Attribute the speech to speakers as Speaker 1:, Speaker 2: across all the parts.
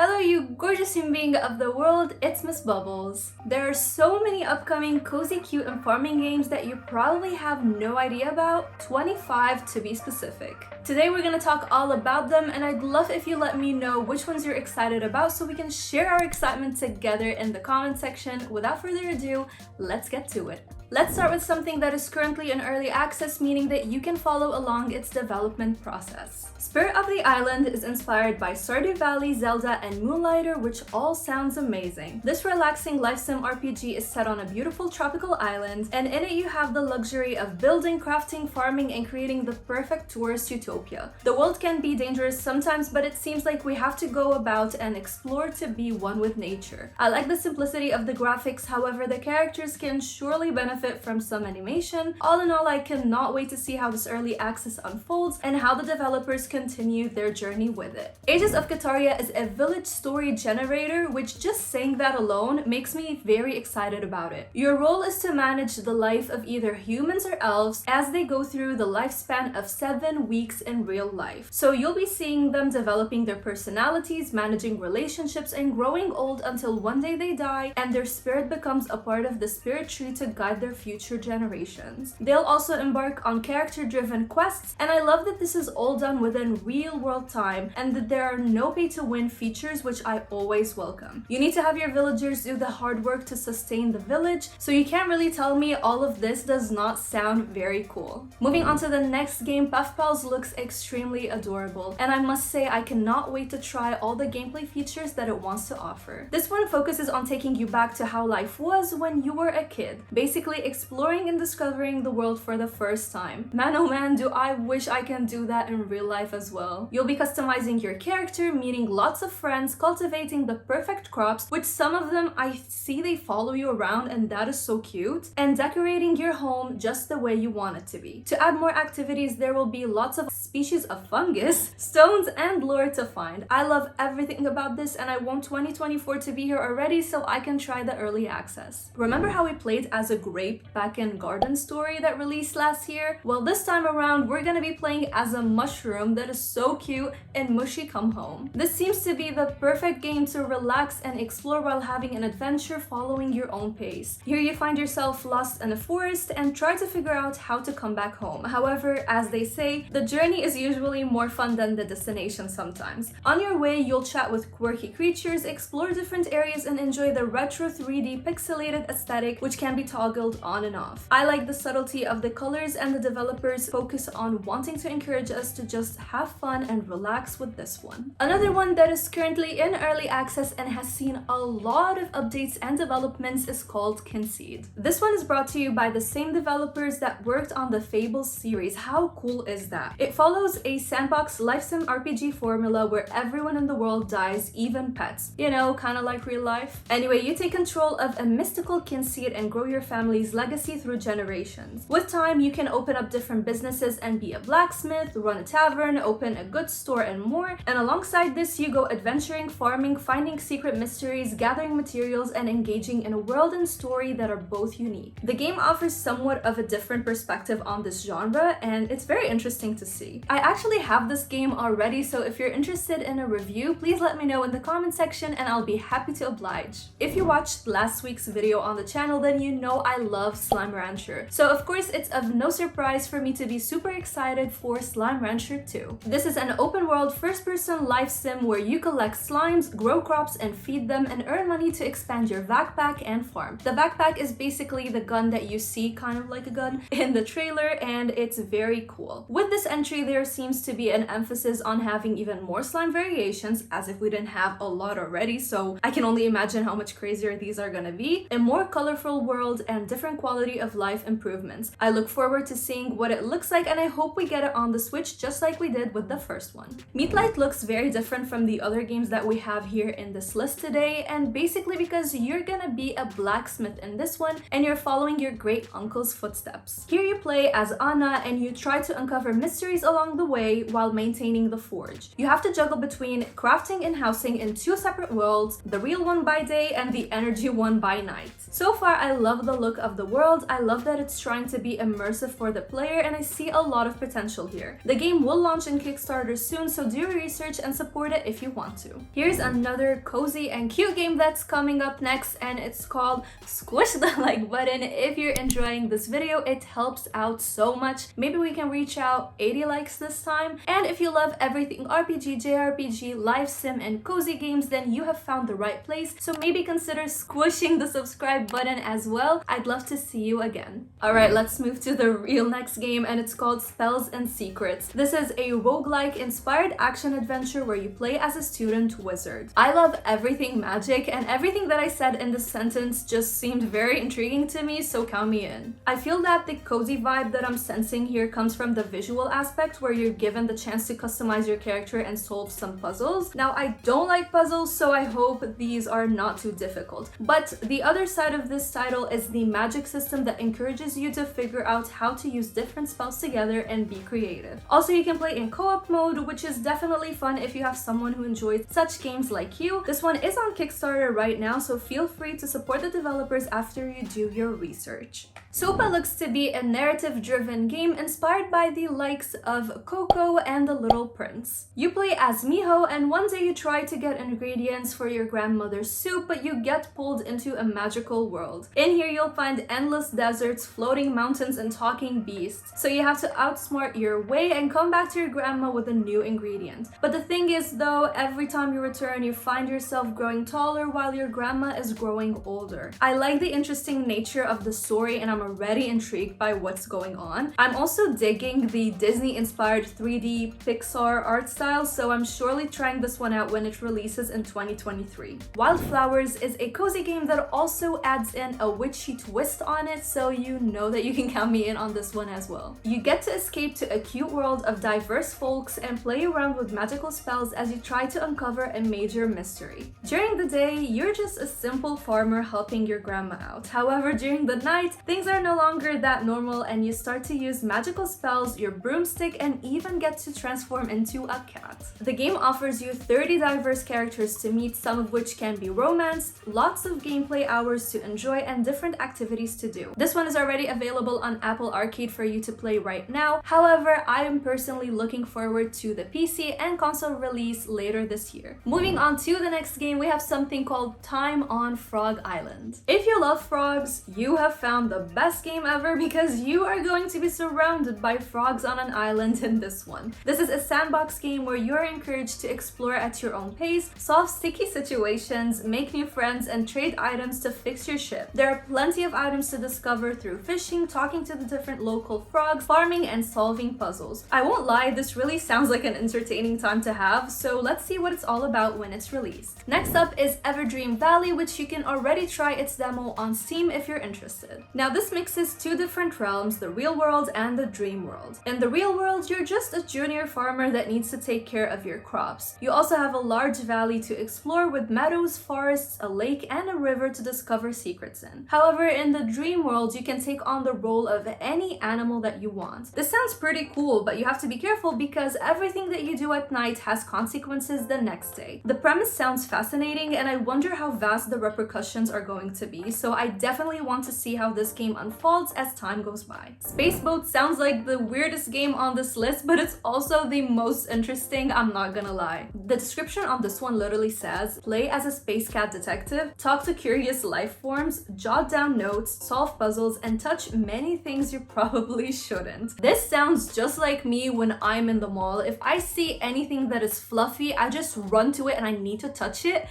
Speaker 1: Hello you gorgeous human being of the world, it's Miss Bubbles. There are so many upcoming cozy, cute and farming games that you probably have no idea about, 25 to be specific. Today we're gonna talk all about them and I'd love if you let me know which ones you're excited about so we can share our excitement together in the comment section. Without further ado, let's get to it. Let's start with something that is currently in early access, meaning that you can follow along its development process. Spirit of the Island is inspired by Stardew Valley, Zelda, and Moonlighter, which all sounds amazing. This relaxing life sim RPG is set on a beautiful tropical island, and in it you have the luxury of building, crafting, farming, and creating the perfect tourist utopia. The world can be dangerous sometimes, but it seems like we have to go about and explore to be one with nature. I like the simplicity of the graphics, however, the characters can surely benefit from some animation. All in all, I cannot wait to see how this early access unfolds and how the developers continue their journey with it. Ages of Cataria is a village story generator, which just saying that alone makes me very excited about it. Your role is to manage the life of either humans or elves as they go through the lifespan of 7 weeks in real life. So you'll be seeing them developing their personalities, managing relationships, and growing old until one day they die and their spirit becomes a part of the spirit tree to guide their future generations. They'll also embark on character-driven quests, and I love that this is all done within real-world time and that there are no pay-to-win features, which I always welcome. You need to have your villagers do the hard work to sustain the village, so you can't really tell me all of this does not sound very cool. Moving on to the next game, Puffpals looks extremely adorable, and I must say I cannot wait to try all the gameplay features that it wants to offer. This one focuses on taking you back to how life was when you were a kid, basically exploring and discovering the world for the first time. Man oh man, do I wish I can do that in real life as well. You'll be customizing your character, meeting lots of friends, cultivating the perfect crops, which some of them I see they follow you around and that is so cute, and decorating your home just the way you want it to be. To add more activities, there will be lots of species of fungus, stones, and lore to find. I love everything about this and I want 2024 to be here already so I can try the early access. Remember how we played as a grape back in Garden Story that released last year? Well, this time around we're gonna be playing as a mushroom that is so cute in Mushy Come Home. This seems to be the perfect game to relax and explore while having an adventure following your own pace. Here you find yourself lost in a forest and try to figure out how to come back home. However, as they say, the journey is usually more fun than the destination sometimes. On your way, you'll chat with quirky creatures, explore different areas, and enjoy the retro 3D pixelated aesthetic which can be toggled on and off. I like the subtlety of the colors and the developers focus on wanting to encourage us to just have fun and relax with this one. Another one that is currently in early access and has seen a lot of updates and developments is called Kynseed. This one is brought to you by the same developers that worked on the Fables series. How cool is that? It follows a sandbox life sim RPG formula where everyone in the world dies, even pets. You know, kind of like real life. Anyway, you take control of a mystical Kynseed and grow your family's legacy through generations. With time, you can open up different businesses and be a blacksmith, run a tavern, open a goods store, and more. And alongside this, you go adventuring, farming, finding secret mysteries, gathering materials, and engaging in a world and story that are both unique. The game offers somewhat of a different perspective on this genre, and it's very interesting to see. I actually have this game already, so if you're interested in a review, please let me know in the comment section and I'll be happy to oblige. If you watched last week's video on the channel, then you know I love Slime Rancher. So of course it's of no surprise for me to be super excited for Slime Rancher 2. This is an open world first-person life sim where you collect slimes, grow crops, and feed them and earn money to expand your backpack and farm. The backpack is basically the gun that you see, kind of like a gun, in the trailer, and it's very cool. With this entry, there seems to be an emphasis on having even more slime variations, as if we didn't have a lot already, so I can only imagine how much crazier these are gonna be, a more colorful world, and different quality of life improvements. I look forward to seeing what it looks like and I hope we get it on the Switch just like we did with the first one. MeetLight looks very different from the other games that we have here in this list today, and basically because you're gonna be a blacksmith in this one and you're following your great uncle's footsteps. Here you play as Anna and you try to uncover mysteries along the way while maintaining the forge. You have to juggle between crafting and housing in 2 separate worlds, the real one by day and the energy one by night. So far I love the look of of the world. I love that it's trying to be immersive for the player, and I see a lot of potential here. The game will launch in Kickstarter soon, so do your research and support it if you want to. Here's another cozy and cute game that's coming up next, and it's called Squish the Like Button. If you're enjoying this video, it helps out so much. Maybe we can reach out 80 likes this time. And if you love everything RPG, JRPG, live sim, and cozy games, then you have found the right place. So maybe consider squishing the subscribe button as well. I'd love to see you again. Alright, let's move to the real next game, and it's called Spells and Secrets. This is a roguelike inspired action adventure where you play as a student wizard. I love everything magic, and everything that I said in this sentence just seemed very intriguing to me, so count me in. I feel that the cozy vibe that I'm sensing here comes from the visual aspect, where you're given the chance to customize your character and solve some puzzles. Now, I don't like puzzles, so I hope these are not too difficult. But the other side of this title is the magic system that encourages you to figure out how to use different spells together and be creative. Also, you can play in co-op mode, which is definitely fun if you have someone who enjoys such games like you. This one is on Kickstarter right now, so feel free to support the developers after you do your research. Sopa looks to be a narrative-driven game inspired by the likes of Coco and the Little Prince. You play as Miho, and one day you try to get ingredients for your grandmother's soup, but you get pulled into a magical world. In here, you'll find endless deserts, floating mountains, and talking beasts. So you have to outsmart your way and come back to your grandma with a new ingredient. But the thing is though, every time you return, you find yourself growing taller while your grandma is growing older. I like the interesting nature of the story, and I'm already intrigued by what's going on. I'm also digging the Disney-inspired 3D Pixar art style, so I'm surely trying this one out when it releases in 2023. Wildflowers is a cozy game that also adds in a witchy twist on it, so you know that you can count me in on this one as well. You get to escape to a cute world of diverse folks and play around with magical spells as you try to uncover a major mystery. During the day, you're just a simple farmer helping your grandma out. However, during the night, things are no longer that normal, and you start to use magical spells, your broomstick, and even get to transform into a cat. The game offers you 30 diverse characters to meet, some of which can be romance, lots of gameplay hours to enjoy, and different activities to do. This one is already available on Apple Arcade for you to play right now. However, I am personally looking forward to the PC and console release later this year. Moving on to the next game, we have something called Time on Frog Island. If you love frogs, you have found the best game ever, because you are going to be surrounded by frogs on an island in this one. This is a sandbox game where you're encouraged to explore at your own pace, solve sticky situations, make new friends, and trade items to fix your ship. There are plenty of items to discover through fishing, talking to the different local frogs, farming, and solving puzzles. I won't lie, this really sounds like an entertaining time to have, so let's see what it's all about when it's released. Next up is Everdream Valley, which you can already try its demo on Steam if you're interested. Now, this mixes two different realms, the real world and the dream world. In the real world, you're just a junior farmer that needs to take care of your crops. You also have a large valley to explore with meadows, forests, a lake, and a river to discover secrets in. However, in the dream world, you can take on the role of any animal that you want. This sounds pretty cool, but you have to be careful because everything that you do at night has consequences the next day. The premise sounds fascinating, and I wonder how vast the repercussions are going to be, so I definitely want to see how this game unfolds as time goes by. Spaceboat sounds like the weirdest game on this list, but it's also the most interesting, I'm not gonna lie. The description on this one literally says, play as a space cat detective, talk to curious life forms, jot down notes, solve puzzles, and touch many things you probably shouldn't. This sounds just like me when I'm in the mall. If I see anything that is fluffy, I just run to it and I need to touch it.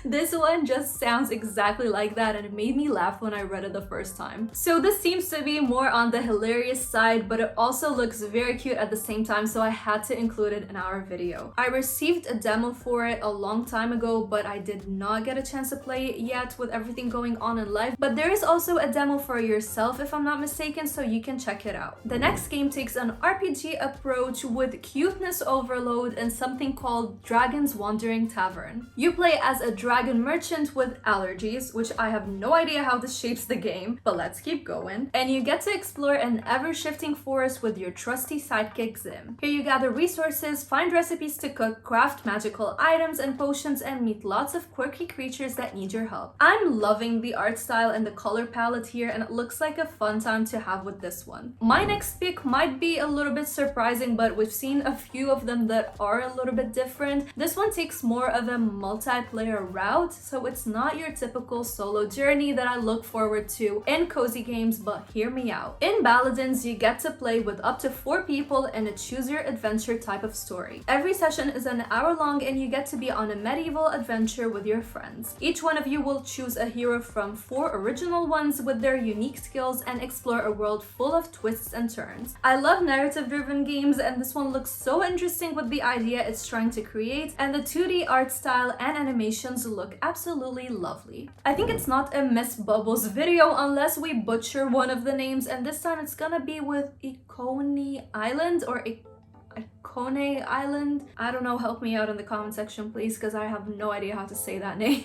Speaker 1: This one just sounds exactly like that, and it made me laugh when I read it the first time. So this seems to be more on the hilarious side, but it also looks very cute at the same time, so I had to include it in our video. I received a demo for it a long time ago, but I did not get a chance to play it yet with everything going on in life. But there is also a demo for yourself, if I'm not mistaken, so you can check it out. The next game takes an RPG approach with cuteness overload and something called Dragon's Wandering Tavern. You play as a dragon merchant with allergies, which I have no idea how this shapes the game, but let's keep going. And you get to explore an ever-shifting forest with your trusty sidekick Zim. Here you gather resources, find recipes to cook, craft magical items and potions, and meet lots of quirky creatures that need your help. I'm loving the art style and the color color palette here, and it looks like a fun time to have with this one. My next pick might be a little bit surprising, but we've seen a few of them that are a little bit different. This one takes more of a multiplayer route, so it's not your typical solo journey that I look forward to in cozy games, but hear me out. In Baladins, you get to play with up to 4 people in a choose your adventure type of story. Every session is an hour long and you get to be on a medieval adventure with your friends. Each one of you will choose a hero from 4 original ones with their unique skills and explore a world full of twists and turns. I love narrative-driven games, and this one looks so interesting with the idea it's trying to create, and the 2D art style and animations look absolutely lovely. I think it's not a Miss Bubbles video unless we butcher one of the names, and this time it's gonna be with Iconi Island or Icone Island. I don't know, help me out in the comment section please, because I have no idea how to say that name.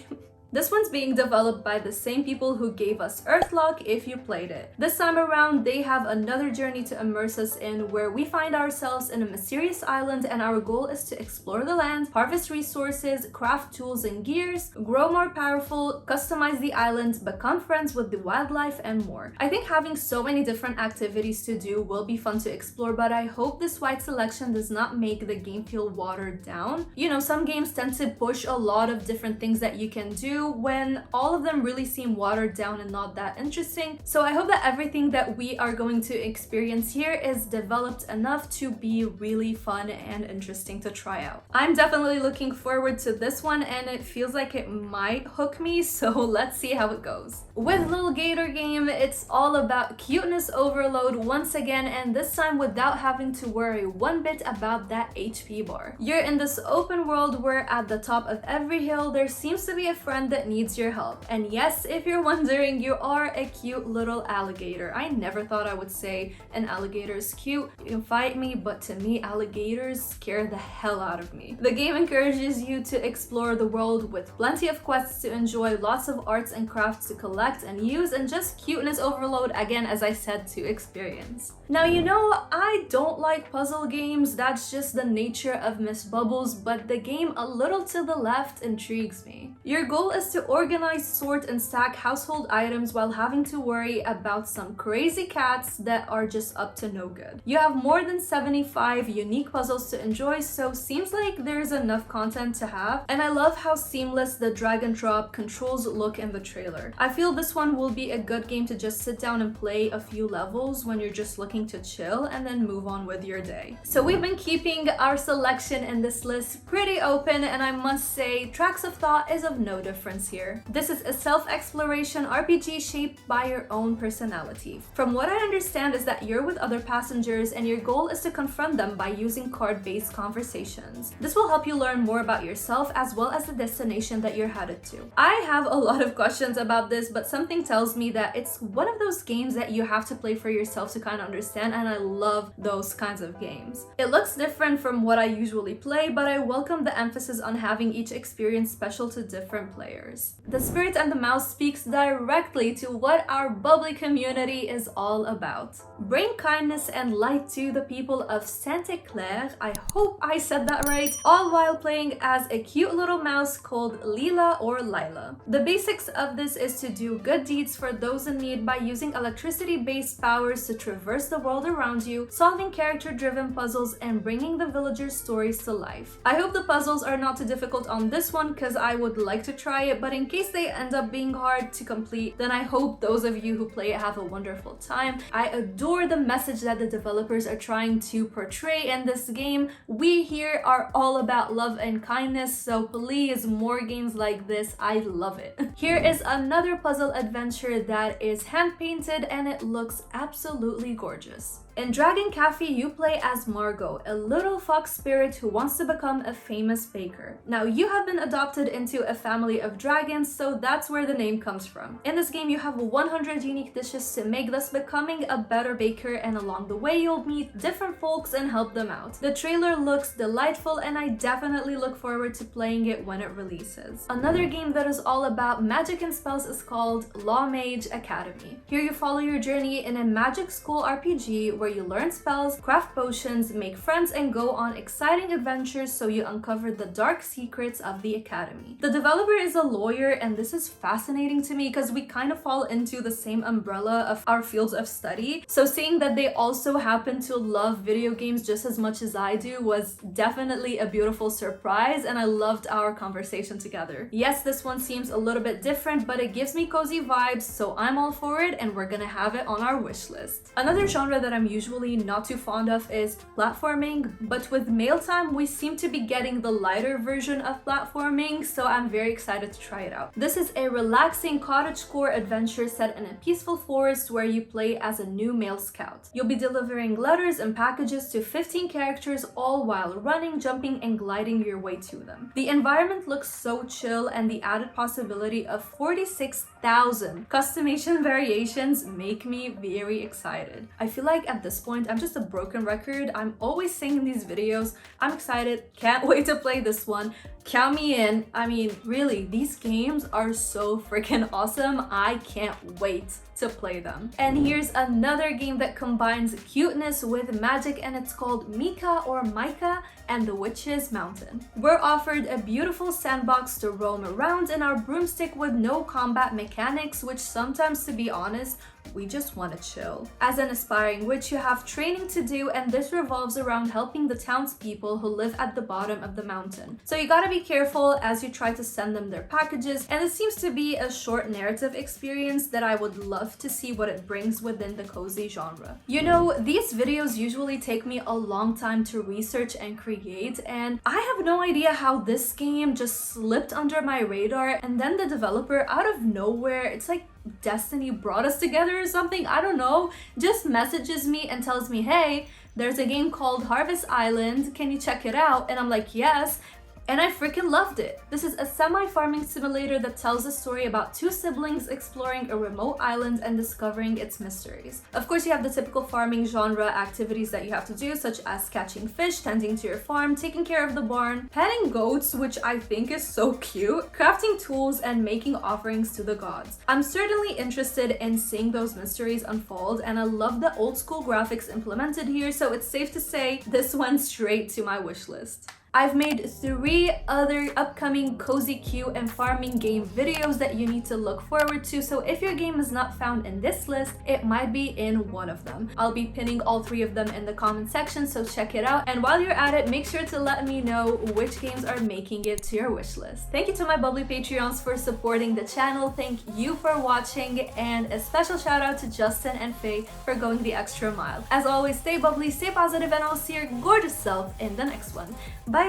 Speaker 1: This one's being developed by the same people who gave us Earlock if you played it. This time around, they have another journey to immerse us in where we find ourselves in a mysterious island, and our goal is to explore the land, harvest resources, craft tools and gears, grow more powerful, customize the island, become friends with the wildlife, and more. I think having so many different activities to do will be fun to explore, but I hope this wide selection does not make the game feel watered down. You know, some games tend to push a lot of different things that you can do when all of them really seem watered down and not that interesting. So I hope that everything that we are going to experience here is developed enough to be really fun and interesting to try out. I'm definitely looking forward to this one, and it feels like it might hook me, so let's see how it goes. With Lil Gator Game, it's all about cuteness overload once again, and this time without having to worry one bit about that HP bar. You're in this open world where at the top of every hill there seems to be a friend that needs your help. And yes, if you're wondering, you are a cute little alligator. I never thought I would say an alligator is cute. You can fight me, but to me, alligators scare the hell out of me. The game encourages you to explore the world with plenty of quests to enjoy, lots of arts and crafts to collect and use, and just cuteness overload again, as I said, to experience. Now, you know, I don't like puzzle games. That's just the nature of Miss Bubbles, but the game a little to the left intrigues me. Your goal is to organize, sort, and stack household items while having to worry about some crazy cats that are just up to no good. You have more than 75 unique puzzles to enjoy, so seems like there's enough content to have, and I love how seamless the drag and drop controls look in the trailer. I feel this one will be a good game to just sit down and play a few levels when you're just looking to chill and then move on with your day. So we've been keeping our selection in this list pretty open, and I must say Tracks of Thought is of no difference here. This is a self-exploration RPG shaped by your own personality. From what I understand is that you're with other passengers and your goal is to confront them by using card-based conversations. This will help you learn more about yourself as well as the destination that you're headed to. I have a lot of questions about this, but something tells me that it's one of those games that you have to play for yourself to kind of understand, and I love those kinds of games. It looks different from what I usually play, but I welcome the emphasis on having each experience special to different players. The Spirit and the Mouse speaks directly to what our bubbly community is all about. Bring kindness and light to the people of Santa Claire, I hope I said that right, all while playing as a cute little mouse called Lila or Lila. The basics of this is to do good deeds for those in need by using electricity-based powers to traverse the world around you, solving character-driven puzzles, and bringing the villagers' stories to life. I hope the puzzles are not too difficult on this one because I would like to try it, but in case they end up being hard to complete, then I hope those of you who play it have a wonderful time. I adore the message that the developers are trying to portray in this game. We here are all about love and kindness, so please, more games like this. I love it. Here is another puzzle adventure that is hand-painted and it looks absolutely gorgeous. In Dragon Caffi, you play as Margot, a little fox spirit who wants to become a famous baker. Now, you have been adopted into a family of dragons, so that's where the name comes from. In this game, you have 100 unique dishes to make, thus becoming a better baker, and along the way, you'll meet different folks and help them out. The trailer looks delightful, and I definitely look forward to playing it when it releases. Another game that is all about magic and spells is called Law Mage Academy. Here you follow your journey in a magic school RPG where you learn spells, craft potions, make friends, and go on exciting adventures so you uncover the dark secrets of the academy. The developer is a lawyer, and this is fascinating to me because we kind of fall into the same umbrella of our fields of study. So seeing that they also happen to love video games just as much as I do was definitely a beautiful surprise, and I loved our conversation together. Yes, this one seems a little bit different, but it gives me cozy vibes, so I'm all for it, and we're gonna have it on our wish list. Another genre that I'm usually not too fond of is platforming, but with mail time we seem to be getting the lighter version of platforming, so I'm very excited to try it out. This is a relaxing cottagecore adventure set in a peaceful forest where you play as a new male scout. You'll be delivering letters and packages to 15 characters, all while running, jumping, and gliding your way to them. The environment looks so chill, and the added possibility of 46,000 customization variations make me very excited. I feel like at this point I'm just a broken record. I'm always saying in these videos, I'm excited, can't wait to play this one. Count me in. I mean, really, these games are so freaking awesome. I can't wait to play them. And here's another game that combines cuteness with magic, and it's called Mika or Mika and the Witch's Mountain. We're offered a beautiful sandbox to roam around in our broomstick with no combat mechanics, which sometimes, to be honest, we just want to chill. As an aspiring witch, you have training to do, and this revolves around helping the townspeople who live at the bottom of the mountain. So you gotta be careful as you try to send them their packages, and it seems to be a short narrative experience that I would love to see what it brings within the cozy genre. You know, these videos usually take me a long time to research and create, and I have no idea how this game just slipped under my radar, and then the developer, out of nowhere, it's like destiny brought us together or something, I don't know, just messages me and tells me, hey, there's a game called Harvest Island, can you check it out? And I'm like, yes. And I freaking loved it. This is a semi-farming simulator that tells a story about two siblings exploring a remote island and discovering its mysteries. Of course, you have the typical farming genre activities that you have to do, such as catching fish, tending to your farm, taking care of the barn, petting goats, which I think is so cute, crafting tools, and making offerings to the gods. I'm certainly interested in seeing those mysteries unfold, and I love the old school graphics implemented here, so it's safe to say this went straight to my wish list. I've made 3 other upcoming cozy, cute, and farming game videos that you need to look forward to, so if your game is not found in this list, it might be in one of them. I'll be pinning all 3 of them in the comment section, so check it out. And while you're at it, make sure to let me know which games are making it to your wish list. Thank you to my Bubbly Patreons for supporting the channel. Thank you for watching, and a special shout out to Justin and Faye for going the extra mile. As always, stay bubbly, stay positive, and I'll see your gorgeous self in the next one. Bye!